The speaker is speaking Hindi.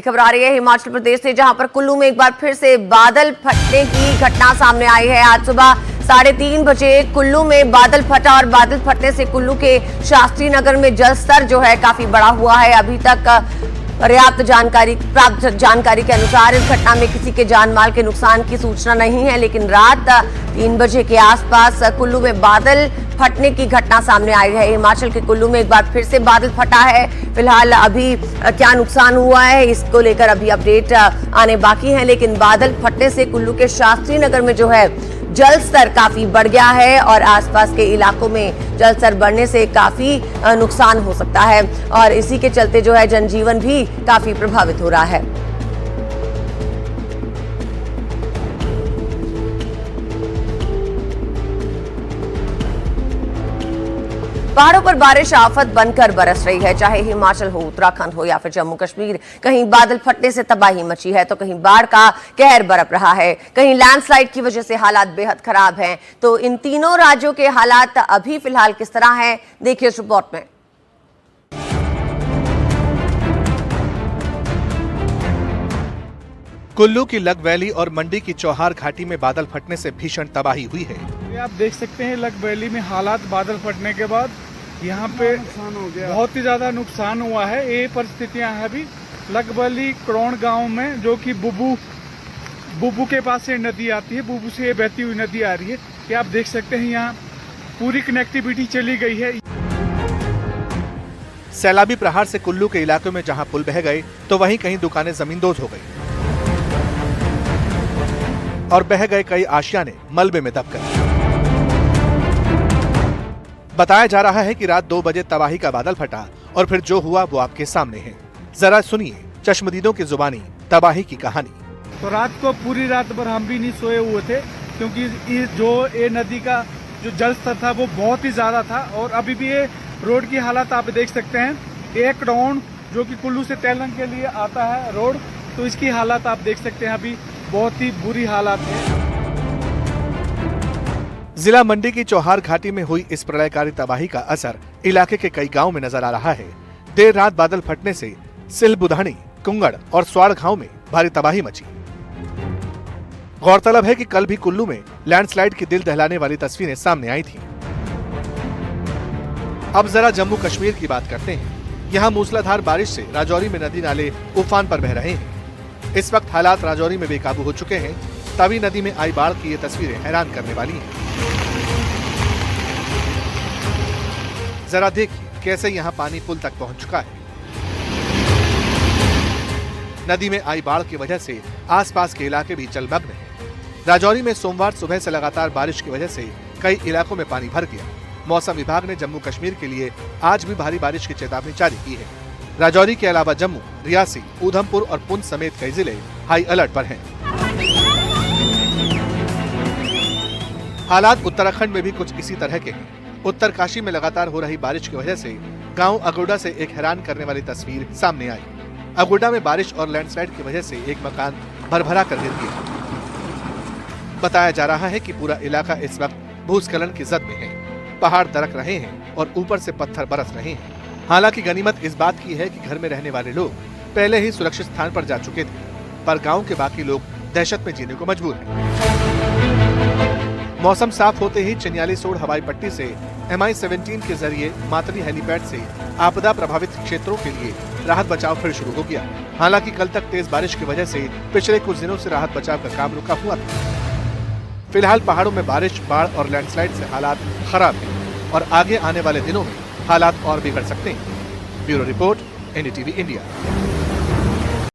खबर आ रही है हिमाचल प्रदेश से, जहां पर कुल्लू में एक बार फिर से बादल फटने की घटना सामने आई है। आज सुबह 3:30 बजे कुल्लू में बादल फटा और बादल फटने से कुल्लू के शास्त्री नगर में जल स्तर जो है काफी बढ़ा हुआ है। अभी तक प्राप्त जानकारी के अनुसार इस घटना में किसी के जान माल के नुकसान की सूचना नहीं है, लेकिन रात 3 बजे के आसपास कुल्लू में बादल फटने की घटना सामने आई है। हिमाचल के कुल्लू में एक बार फिर से बादल फटा है। फिलहाल अभी क्या नुकसान हुआ है इसको लेकर अभी अपडेट आने बाकी है, लेकिन बादल फटने से कुल्लू के शास्त्री नगर में जो है जल स्तर काफी बढ़ गया है और आसपास के इलाकों में जल स्तर बढ़ने से काफी नुकसान हो सकता है और इसी के चलते जो है जनजीवन भी काफी प्रभावित हो रहा है। पहाड़ों पर बारिश आफत बनकर बरस रही है, चाहे हिमाचल हो, उत्तराखंड हो या फिर जम्मू कश्मीर। कहीं बादल फटने से तबाही मची है तो कहीं बाढ़ का कहर बरप रहा है, कहीं लैंडस्लाइड की वजह से हालात बेहद खराब हैं। तो इन तीनों राज्यों के हालात अभी फिलहाल किस तरह हैं, देखिए इस रिपोर्ट में। कुल्लू की लग वैली और मंडी की चौहार घाटी में बादल फटने से भीषण तबाही हुई है। आप देख सकते हैं लग वैली में हालात बादल फटने के बाद यहाँ पे बहुत ही ज्यादा नुकसान हुआ है। ये परिस्थितियां हैं अभी लग वैली क्रोन गांव में, जो कि बुबू के पास से नदी आती है, बुबू से बहती हुई नदी आ रही है। ये आप देख सकते हैं यहाँ पूरी कनेक्टिविटी चली गई है। सैलाबी प्रहार से कुल्लू के इलाकों में जहां पुल बह गए तो वहीं कहीं दुकानें जमींदोज हो गई और बह गए कई आशियाने मलबे में दब गए। बताया जा रहा है कि रात 2 बजे तबाही का बादल फटा और फिर जो हुआ वो आपके सामने है। जरा सुनिए चश्मदीदों की जुबानी तबाही की कहानी। तो रात को पूरी रात भर हम भी नहीं सोए हुए थे, क्योंकि ये नदी का जो जल स्तर था वो बहुत ही ज्यादा था। और अभी भी ये रोड की हालत आप देख सकते हैं। एक डाउन जो कि कुल्लू से तेलंग के लिए आता है रोड, तो इसकी हालत आप देख सकते हैं, अभी बहुत ही बुरी हालत है। जिला मंडी की चौहार घाटी में हुई इस प्रलयकारी तबाही का असर इलाके के कई गांव में नजर आ रहा है। देर रात बादल फटने से सिल बुधानी, कुंगड़ और स्वाड़ गांव में भारी तबाही मची। गौरतलब है कि कल भी कुल्लू में लैंडस्लाइड की दिल दहलाने वाली तस्वीरें सामने आई थी। अब जरा जम्मू कश्मीर की बात करते हैं। यहाँ मूसलाधार बारिश से राजौरी में नदी नाले उफान पर बह रहे हैं। इस वक्त हालात राजौरी में बेकाबू हो चुके हैं। तवी नदी में आई बाढ़ की ये तस्वीरें हैरान करने वाली हैं। जरा देखिए कैसे यहाँ पानी पुल तक पहुँच चुका है। नदी में आई बाढ़ की वजह से आसपास के इलाके भी जलमग्न हैं। राजौरी में सोमवार सुबह से लगातार बारिश की वजह से कई इलाकों में पानी भर गया। मौसम विभाग ने जम्मू कश्मीर के लिए आज भी भारी बारिश की चेतावनी जारी की है। राजौरी के अलावा जम्मू, रियासी, ऊधमपुर और पुंछ समेत कई जिले हाई अलर्ट पर हैं। हालात उत्तराखंड में भी कुछ इसी तरह के हैं। उत्तरकाशी में लगातार हो रही बारिश की वजह से गांव अगोडा से एक हैरान करने वाली तस्वीर सामने आई। अगोडा में बारिश और लैंडस्लाइड की वजह से एक मकान भरभरा कर गिर गया। बताया जा रहा है कि पूरा इलाका इस वक्त भूस्खलन की जद में है। पहाड़ दरक रहे हैं और ऊपर से पत्थर बरस रहे हैं। हालांकि गनीमत इस बात की है कि घर में रहने वाले लोग पहले ही सुरक्षित स्थान पर जा चुके थे, पर गांव के बाकी लोग दहशत में जीने को मजबूर हैं। मौसम साफ होते ही चिन्यालीसोड़ हवाई पट्टी से MI-17 के जरिए मातली हेलीपैड से आपदा प्रभावित क्षेत्रों के लिए राहत बचाव फिर शुरू हो गया। हालांकि कल तक तेज बारिश की वजह से पिछले कुछ दिनों से राहत बचाव का काम रुका हुआ था। फिलहाल पहाड़ों में बारिश, बाढ़ और लैंडस्लाइड से हालात खराब हैं और आगे आने वाले दिनों में हालात और बिगड़ सकते हैं। Bureau report, NDTV India.